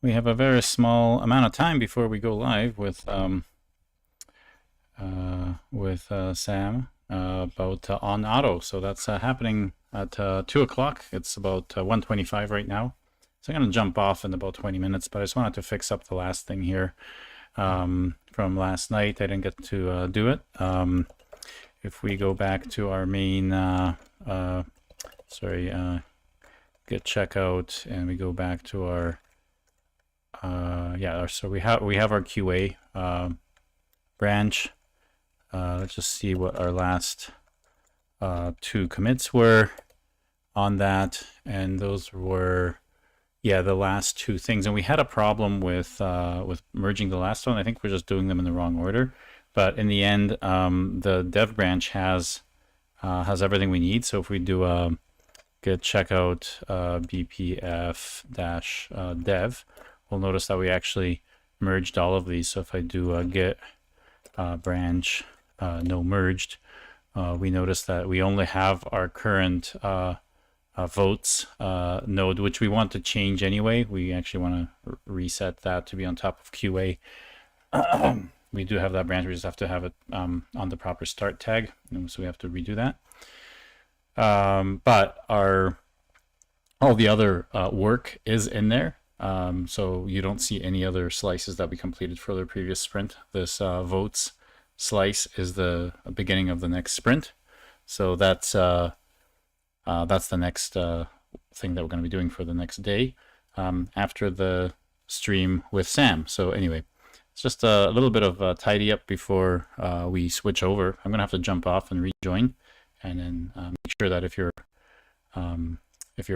we have a very small amount of time before we go live with Sam about on auto. So that's happening at 2 o'clock. It's about 1:25 right now. So I'm going to jump off in about 20 minutes, but I just wanted to fix up the last thing here from last night. I didn't get to do it. If we go back to our main, get checkout, and we go back to our, so we have our QA branch. Let's just see what our last two commits were on that, and those were the last two things. And we had a problem with merging the last one. I think we're just doing them in the wrong order, but in the end, the dev branch has everything we need. So if we do a git checkout bpf-dev, we'll notice that we actually merged all of these. So if I do a git branch no merged, we notice that we only have our current votes node, which we want to change anyway. We actually want to reset that to be on top of QA. We do have that branch. We just have to have it on the proper start tag, so we have to redo that. But all the other work is in there. So you don't see any other slices that we completed for the previous sprint. This votes slice is the beginning of the next sprint. So that's the next thing that we're going to be doing for the next day after the stream with Sam. So anyway, it's just a little bit of a tidy up before we switch over. I'm going to have to jump off and rejoin, and then make sure that if you're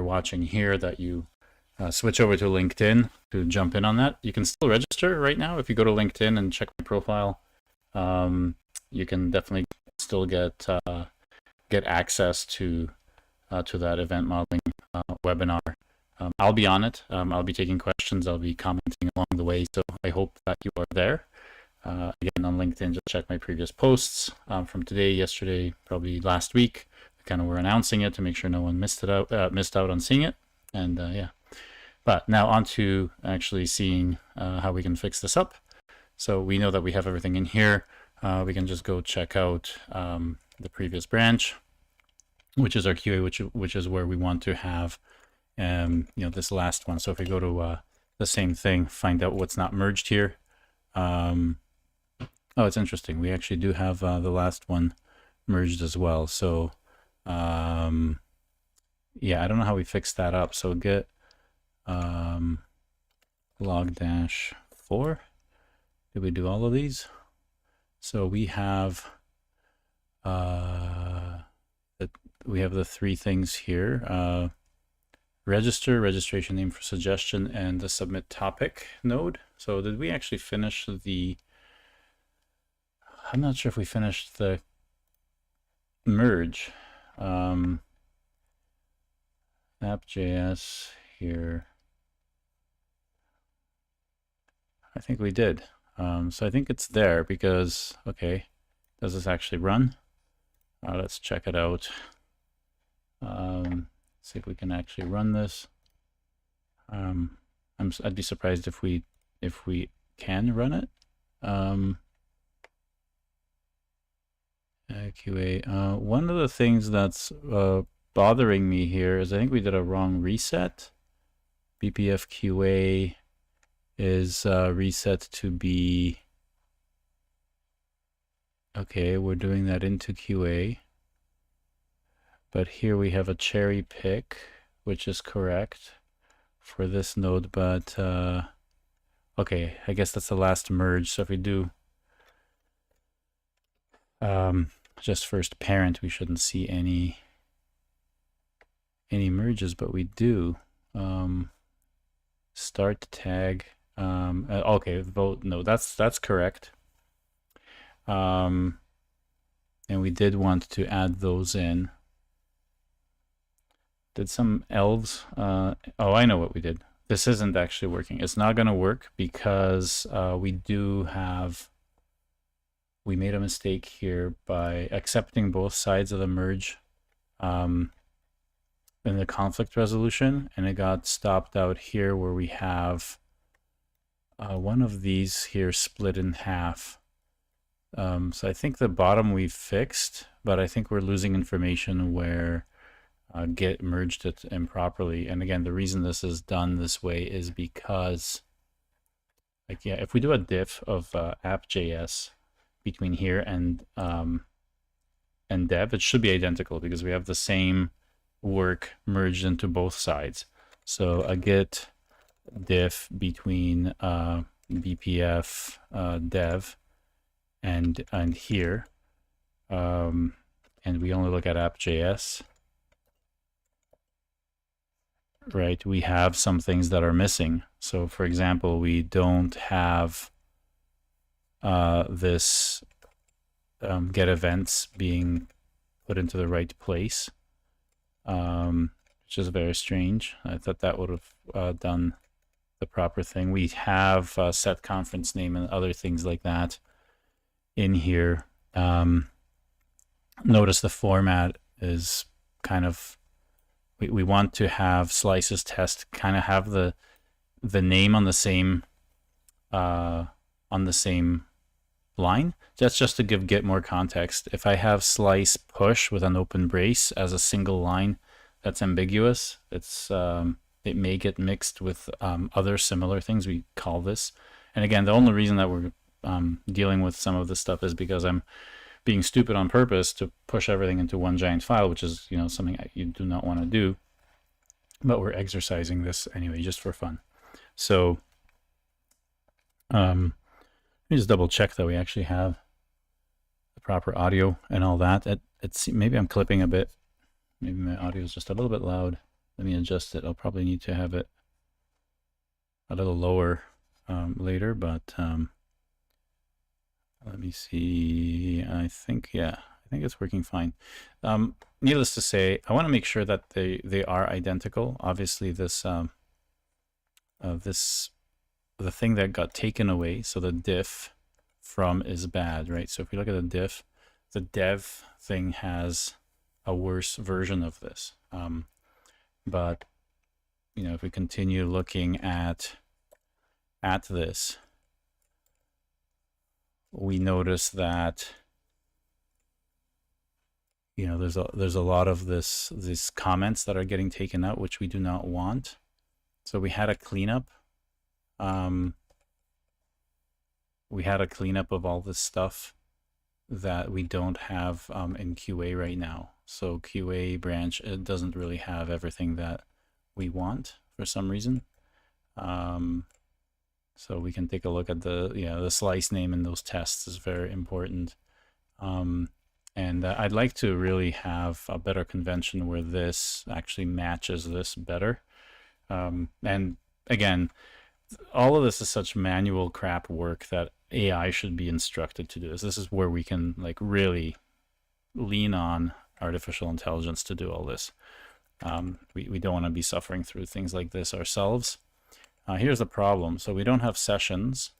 watching here, that you switch over to LinkedIn to jump in on that. You can still register right now. If you go to LinkedIn and check my profile, you can definitely still get access to that event modeling webinar. I'll be on it. I'll be taking questions. I'll be commenting along the way. So I hope that you are there. Again, on LinkedIn, just check my previous posts from today, yesterday, probably last week. Kind of we're announcing it to make sure no one missed out on seeing it. And but now on to actually seeing how we can fix this up. So we know that we have everything in here. We can just go check out the previous branch, which is our QA, which is where we want to have this last one. So if we go to the same thing, find out what's not merged here. Oh, it's interesting. We actually do have the last one merged as well. So I don't know how we fix that up. So git log-4. Did we do all of these? So we have the three things here: registration name for suggestion, and the submit topic node. So did we actually finish the? I'm not sure if we finished the merge. App.js here. I think we did. So I think it's there because, okay, does this actually run? Let's check it out. See if we can actually run this. I'd be surprised if we can run it. QA. One of the things that's bothering me here is I think we did a wrong reset. BPF QA is reset to be, okay, we're doing that into QA, but here we have a cherry pick, which is correct for this node, but okay, I guess that's the last merge. So if we do just first parent, we shouldn't see any merges, but we do. Start tag. Okay, vote, no, that's correct. And we did want to add those in. Did some elves, oh, I know what we did. This isn't actually working. It's not going to work because we made a mistake here by accepting both sides of the merge in the conflict resolution, and it got stopped out here where we have one of these here split in half. So I think the bottom we've fixed, but I think we're losing information where Git merged it improperly. And again, the reason this is done this way is because, like, yeah, if we do a diff of app.js between here and dev, it should be identical because we have the same work merged into both sides. So a git diff between bpf dev and here, and we only look at app.js, right? We have some things that are missing. So for example, we don't have this get events being put into the right place, which is very strange. I thought that would have done the proper thing. We have set conference name and other things like that in here. Notice the format is kind of, we want to have slices test kind of have the name on the same line. That's just to give Git more context. If I have slice push with an open brace as a single line, that's ambiguous. It's it may get mixed with other similar things. We call this. And again, the only reason that we're dealing with some of this stuff is because I'm being stupid on purpose to push everything into one giant file, which is, you know, something you do not want to do. But we're exercising this anyway, just for fun. So let me just double check that we actually have the proper audio and all that. It's maybe I'm clipping a bit. Maybe my audio is just a little bit loud. Let me adjust it. I'll probably need to have it a little lower later, but let me see. I think, yeah, I think it's working fine. Needless to say, I want to make sure that they are identical. Obviously, this the thing that got taken away, so the diff from is bad, right? So if we look at the diff, the dev thing has a worse version of this. But you know, if we continue looking at this, we notice that, you know, there's a lot of these comments that are getting taken out, which we do not want. So we had a cleanup. We had a cleanup of all this stuff that we don't have in QA right now. So QA branch, it doesn't really have everything that we want for some reason. So we can take a look at the slice name in those tests is very important. And I'd like to really have a better convention where this actually matches this better. And again, all of this is such manual crap work that AI should be instructed to do this. This is where we can like really lean on artificial intelligence to do all this. We don't want to be suffering through things like this ourselves. Here's the problem. So we don't have sessions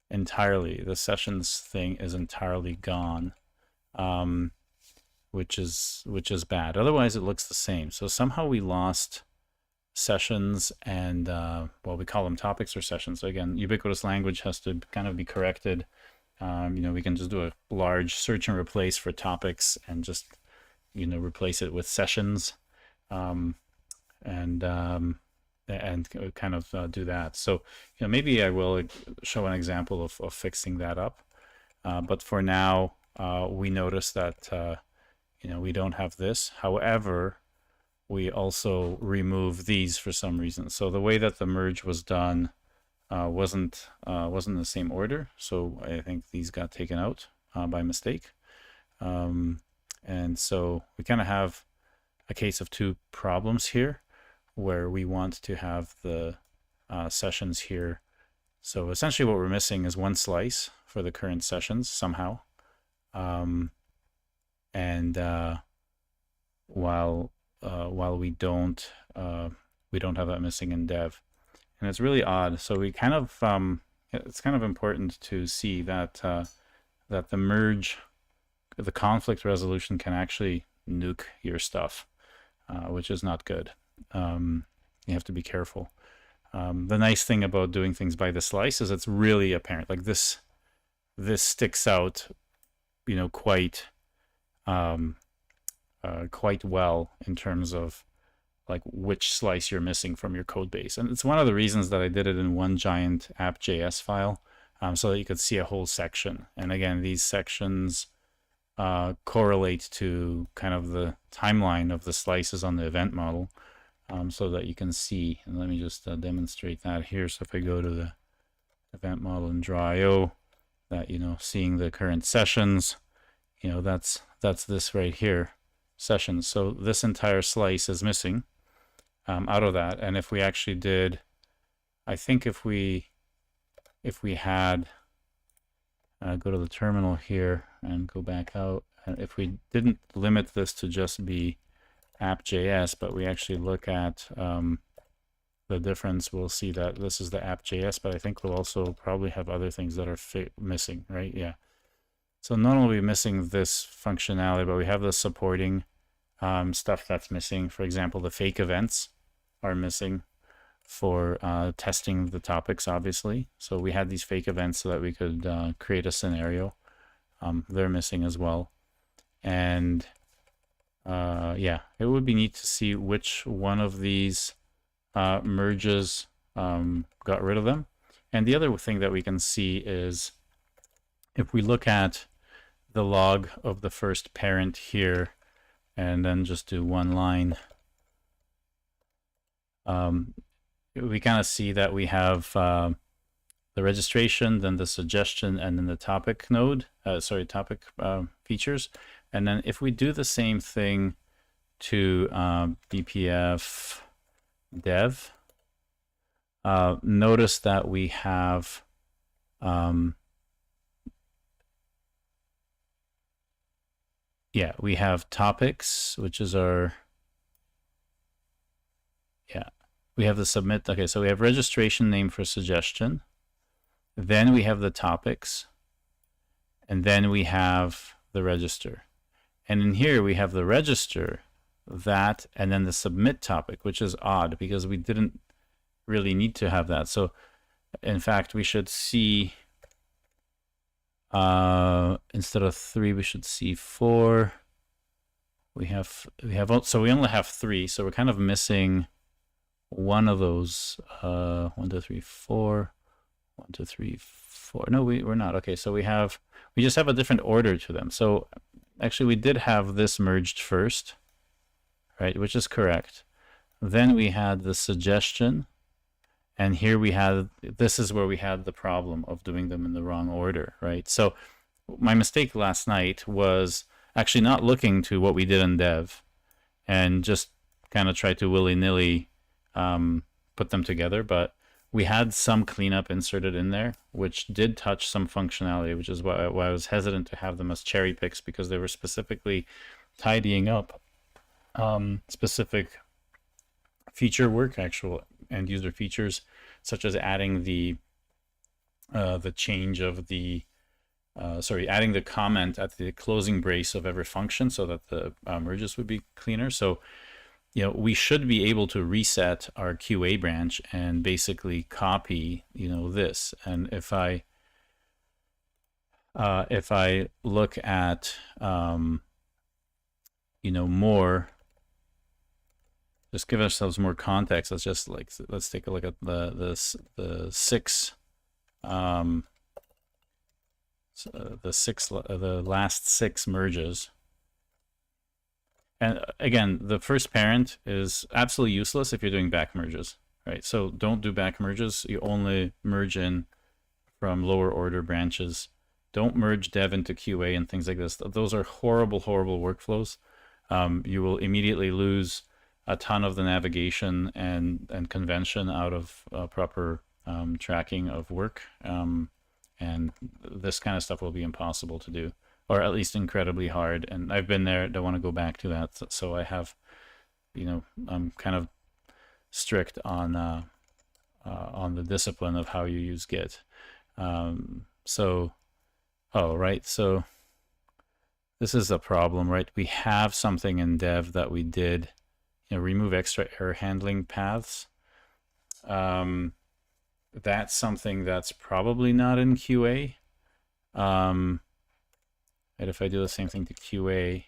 entirely. The sessions thing is entirely gone, which is bad. Otherwise, it looks the same. So somehow we lost sessions and well, we call them topics or sessions. So again, ubiquitous language has to kind of be corrected. You know, we can just do a large search and replace for topics and just, you know, replace it with sessions, and kind of do that. So, you know, maybe I will show an example of fixing that up. But for now, we notice that, you know, we don't have this. However, we also remove these for some reason. So the way that the merge was done wasn't in the same order. So I think these got taken out by mistake. And so we kind of have a case of two problems here, where we want to have the sessions here. So essentially what we're missing is one slice for the current sessions somehow. While we don't have that missing in dev. And it's really odd. So we kind of, it's kind of important to see that, that the merge, the conflict resolution can actually nuke your stuff, which is not good. You have to be careful. The nice thing about doing things by the slice is it's really apparent. Like this sticks out, quite quite well in terms of like which slice you're missing from your code base. And it's one of the reasons that I did it in one giant app.js file, so that you could see a whole section. And again, these sections correlate to kind of the timeline of the slices on the event model, so that you can see. And let me just demonstrate that here. So if I go to the event model in Draw.io, that, seeing the current sessions, that's this right here, sessions. So this entire slice is missing out of that. And if we actually did, I think if we had go to the terminal here and go back out, and if we didn't limit this to just be app.js, but we actually look at the difference, we'll see that this is the app.js, but I think we'll also probably have other things that are missing, right? Yeah. So not only are we missing this functionality, but we have the supporting stuff that's missing. For example, the fake events are missing for testing the topics, obviously. So we had these fake events so that we could create a scenario. They're missing as well. And yeah, it would be neat to see which one of these merges got rid of them. And the other thing that we can see is if we look at the log of the first parent here and then just do one line, we kind of see that we have the registration, then the suggestion, and then the topic node, topic features. And then if we do the same thing to BPF dev, notice that we have we have topics, which is our, we have the submit. Okay, so we have registration name for suggestion. Then we have the topics. And then we have the register. And in here we have the register, that, and then the submit topic, which is odd because we didn't really need to have that. So in fact, we should see, instead of 3, we should see 4. So we only have 3. So we're kind of missing one of those. 1, 2, 3, 4. 1, 2, 3, 4. No, we're not. Okay, so we just have a different order to them. So actually we did have this merged first, right, which is correct. Then we had the suggestion, and here we had, this is where we had the problem of doing them in the wrong order, right? So my mistake last night was actually not looking to what we did in dev and just kind of try to willy-nilly put them together, but we had some cleanup inserted in there, which did touch some functionality, which is why I was hesitant to have them as cherry picks, because they were specifically tidying up specific feature work, actual end user features, such as adding the change of the adding the comment at the closing brace of every function so that the merges would be cleaner. So we should be able to reset our QA branch and basically copy, this. And if I look at, more, just give ourselves more context. Let's take a look at the last 6 merges. And again, the first parent is absolutely useless if you're doing back merges, right? So don't do back merges. You only merge in from lower order branches. Don't merge dev into QA and things like this. Those are horrible, horrible workflows. You will immediately lose a ton of the navigation and convention out of proper tracking of work. And this kind of stuff will be impossible to do, or at least incredibly hard. And I've been there, don't want to go back to that. So I have, I'm kind of strict on the discipline of how you use Git. So this is a problem, right? We have something in dev that we did, remove extra error handling paths. that's something that's probably not in QA. And if I do the same thing to QA,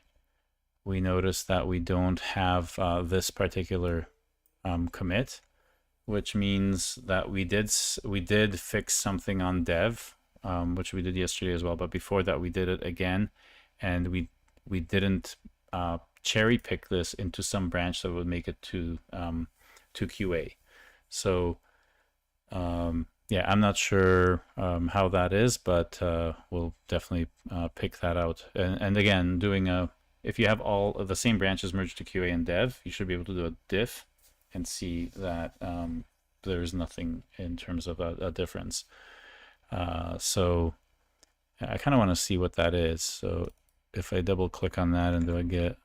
we notice that we don't have this particular commit, which means that we did fix something on dev, which we did yesterday as well. But before that, we did it again, and we didn't cherry pick this into some branch that would make it to QA. So yeah, I'm not sure how that is, but we'll definitely pick that out. And again, doing if you have all of the same branches merged to QA and dev, you should be able to do a diff and see that there's nothing in terms of a difference. So I kind of want to see what that is. So if I double click on that and do I get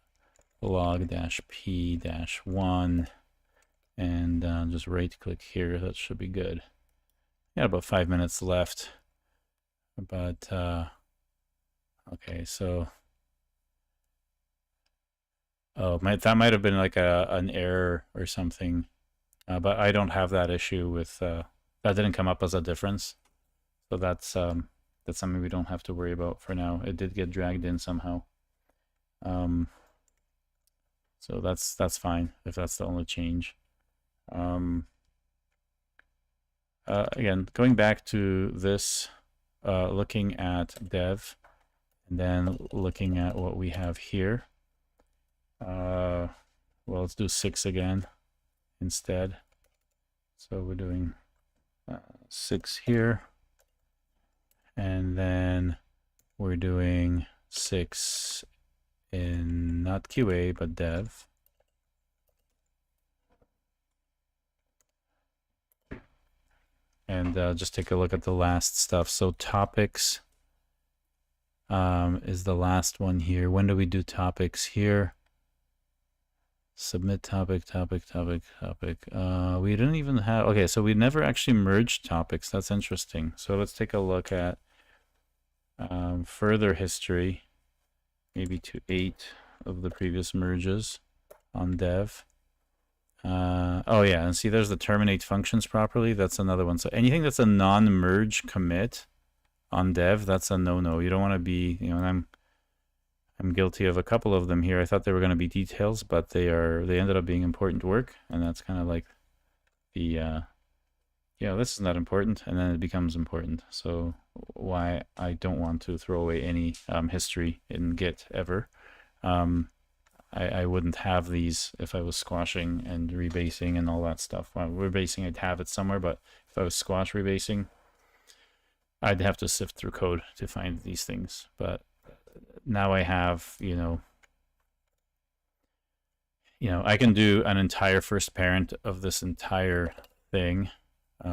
log-p-1 and just right click here, that should be good. Yeah, about 5 minutes left. But okay, so that might have been like an error or something, but I don't have that issue with that. Didn't come up as a difference, so that's something we don't have to worry about for now. It did get dragged in somehow, so that's fine if that's the only change. Again, going back to this, looking at dev, and then looking at what we have here. Well, let's do 6 again instead. So we're doing 6 here, and then we're doing 6 in not QA but dev. And just take a look at the last stuff. So topics is the last one here. When do we do topics here? Submit topic. We didn't even have, okay, so we never actually merged topics. That's interesting. So let's take a look at further history, maybe to 8 of the previous merges on dev. Oh yeah, and see there's the terminate functions properly. That's another one. So anything that's a non-merge commit on dev, that's a no-no. You don't want to be, and I'm guilty of a couple of them here. I thought they were going to be details, but they ended up being important work, and that's kind of like the this is not important, and then it becomes important. So why I don't want to throw away any history in Git ever. I wouldn't have these if I was squashing and rebasing and all that stuff. Well, rebasing, I'd have it somewhere, but if I was squash rebasing, I'd have to sift through code to find these things. But now I have, I can do an entire first parent of this entire thing,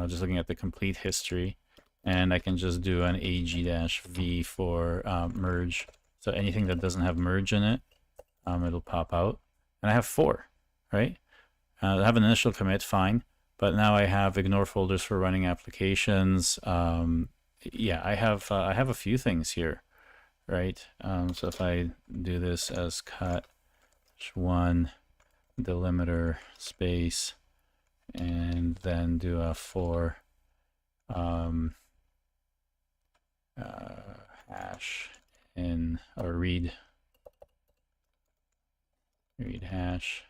just looking at the complete history, and I can just do an AG-V for merge. So anything that doesn't have merge in it, it'll pop out, and I have 4, right? I have an initial commit, fine, but now I have ignore folders for running applications. Yeah, I have a few things here, right? So if I do this as cut 1 delimiter space, and then do a for hash in or read hash,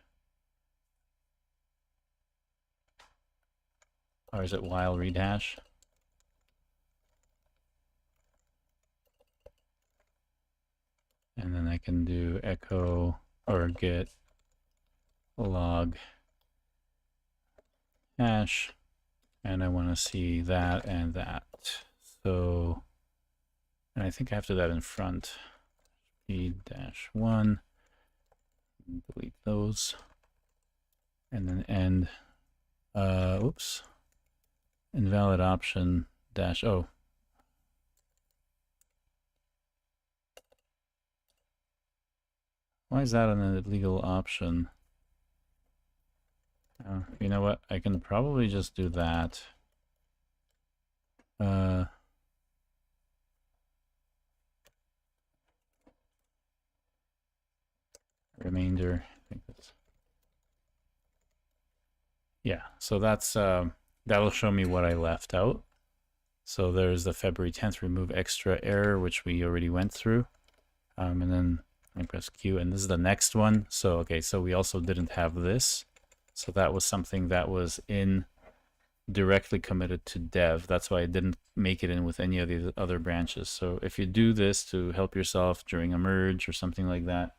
or is it while read hash? And then I can do echo or get log hash, and I want to see that and that. So, and I think I have to do that in front. P-1, delete those, and then end. Oops, invalid option dash O. Why is that an illegal option? You know what? I can probably just do that. Remainder. I think that's. Yeah. So that's that'll show me what I left out. So there's the February 10th remove extra error, which we already went through. And then I press Q, and this is the next one. So, okay, so we also didn't have this. So that was something that was in directly committed to dev. That's why I didn't make it in with any of the other branches. So if you do this to help yourself during a merge or something like that,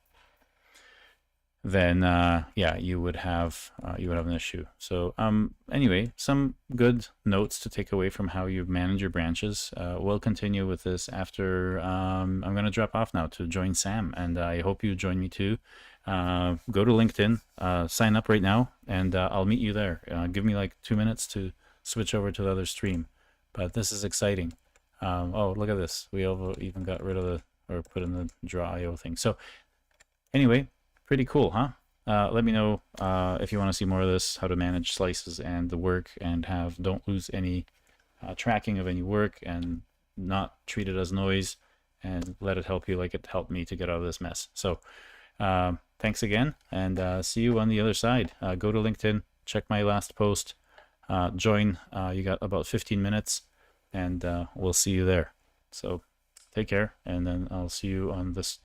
then yeah, you would have an issue. So anyway, some good notes to take away from how you manage your branches. We'll continue with this after I'm going to drop off now to join Sam, and I hope you join me too. Go to LinkedIn, sign up right now, and I'll meet you there. Give me like 2 minutes to switch over to the other stream, but this is exciting. Oh, look at this. We even got rid of the, or put in the draw IO thing. So anyway, pretty cool, huh? Let me know if you want to see more of this, how to manage slices and the work, and don't lose any tracking of any work, and not treat it as noise, and let it help you like it helped me to get out of this mess. So thanks again, and see you on the other side. Go to LinkedIn, check my last post, join. You got about 15 minutes, and we'll see you there. So take care, and then I'll see you on this